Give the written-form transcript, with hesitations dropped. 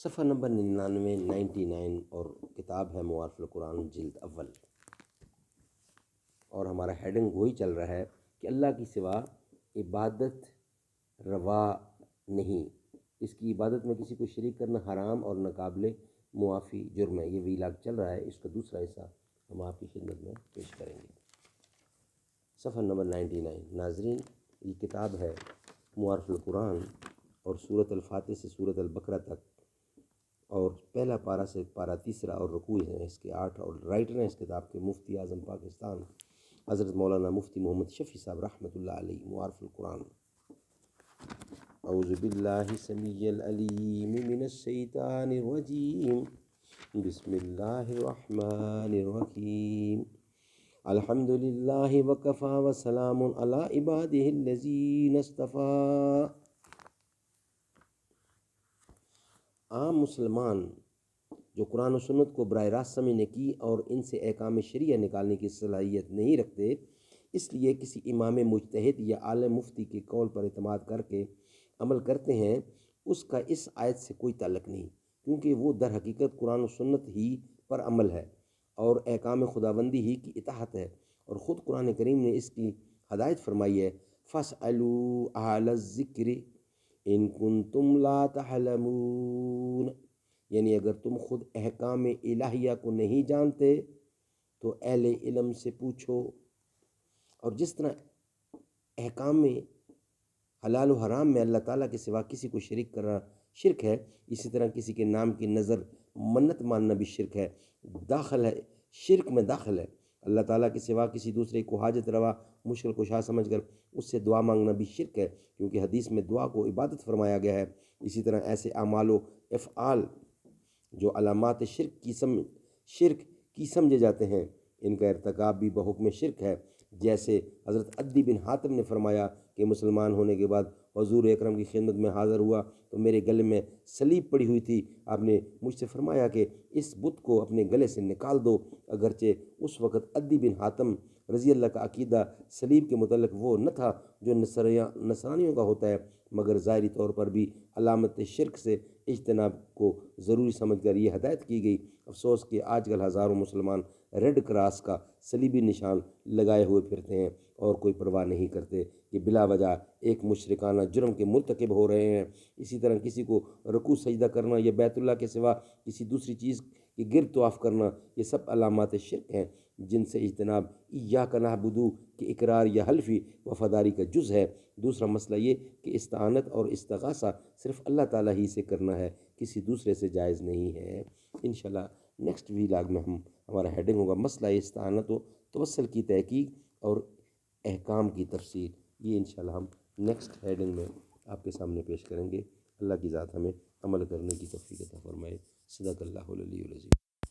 صفحہ نمبر 99 اور کتاب ہے معارف القرآن جلد اول، اور ہمارا ہیڈنگ وہی چل رہا ہے کہ اللہ کی سوا عبادت روا نہیں، اس کی عبادت میں کسی کو شریک کرنا حرام اور ناقابل معافی جرم ہے۔ یہ ویلاگ چل رہا ہے، اس کا دوسرا حصہ ہم آپ کی خدمت میں پیش کریں گے۔ صفحہ نمبر 99۔ ناظرین، یہ کتاب ہے معارف القرآن اور سورۃ الفاتح سے سورۃ البقرہ تک، اور پہلا پارہ سے پارہ تیسرا، اور رکوع ہیں اس کے 8، اور رائٹر ہیں اس کتاب کے مفتی اعظم پاکستان حضرت مولانا مفتی محمد شفیع صاحب رحمۃ اللہ علیہ۔ معارف القرآن۔ اعوذ باللہ السمیع العلیم من الشیطان الرجیم، بسم اللہ الرحمن الرحیم۔ الحمد للہ وکفی وسلام علی عبادہ الذین اصطفی۔ عام مسلمان جو قرآن و سنت کو براہ راست سمجھنے کی اور ان سے احکام شریعہ نکالنے کی صلاحیت نہیں رکھتے، اس لیے کسی امام مجتہد یا عالم مفتی کے قول پر اعتماد کر کے عمل کرتے ہیں، اس کا اس آیت سے کوئی تعلق نہیں، کیونکہ وہ در حقیقت قرآن و سنت ہی پر عمل ہے اور احکام خداوندی ہی کی اطاعت ہے، اور خود قرآن کریم نے اس کی ہدایت فرمائی ہے، فَاسْأَلُوا أَهْلَ الذِّكْرِ إِن كُنتُمْ لَا تَعْلَمُونَ، یعنی اگر تم خود احکام الہیہ کو نہیں جانتے تو اہل علم سے پوچھو۔ اور جس طرح احکام میں حلال و حرام میں اللہ تعالیٰ کے سوا کسی کو شریک کرنا شرک ہے، اسی طرح کسی کے نام کی نظر منت ماننا بھی شرک ہے، داخل ہے، شرک میں داخل ہے۔ اللہ تعالیٰ کے سوا کسی دوسرے کو حاجت روا مشکل کشا سمجھ کر اس سے دعا مانگنا بھی شرک ہے، کیونکہ حدیث میں دعا کو عبادت فرمایا گیا ہے۔ اسی طرح ایسے اعمال و افعال جو علامات شرک کی سمجھے جاتے ہیں، ان کا ارتکاب بھی بحکم شرک ہے۔ جیسے حضرت عدی بن حاتم نے فرمایا کہ مسلمان ہونے کے بعد حضور اکرم کی خدمت میں حاضر ہوا تو میرے گلے میں صلیب پڑی ہوئی تھی، آپ نے مجھ سے فرمایا کہ اس بت کو اپنے گلے سے نکال دو، اگرچہ اس وقت عدی بن حاتم رضی اللہ کا عقیدہ صلیب کے متعلق وہ نہ تھا جو نصرانیوں کا ہوتا ہے، مگر ظاہری طور پر بھی علامت شرک سے اجتناب کو ضروری سمجھ کر یہ ہدایت کی گئی۔ افسوس کہ آج کل ہزاروں مسلمان ریڈ کراس کا صلیبی نشان لگائے ہوئے پھرتے ہیں اور کوئی پرواہ نہیں کرتے کہ بلا وجہ ایک مشرکانہ جرم کے مرتکب ہو رہے ہیں۔ اسی طرح کسی کو رکوع سجدہ کرنا یا بیت اللہ کے سوا کسی دوسری چیز کے گرد طواف کرنا، یہ سب علامات شرک ہیں جن سے اجتناب ایاک نعبد کہ اقرار یا حلفی وفاداری کا جز ہے۔ دوسرا مسئلہ یہ کہ استعانت اور استغاثہ صرف اللہ تعالیٰ ہی سے کرنا ہے، کسی دوسرے سے جائز نہیں ہے۔ انشاءاللہ نیکسٹ ویلاگ میں ہمارا ہیڈنگ ہوگا مسئلہ استعانت و توسل کی تحقیق اور احکام کی تفسیر۔ یہ انشاءاللہ ہم نیکسٹ ہیڈنگ میں آپ کے سامنے پیش کریں گے۔ اللہ کی ذات ہمیں عمل کرنے کی توفیق عطا فرمائے۔ صدق اللہ العلی العظیم۔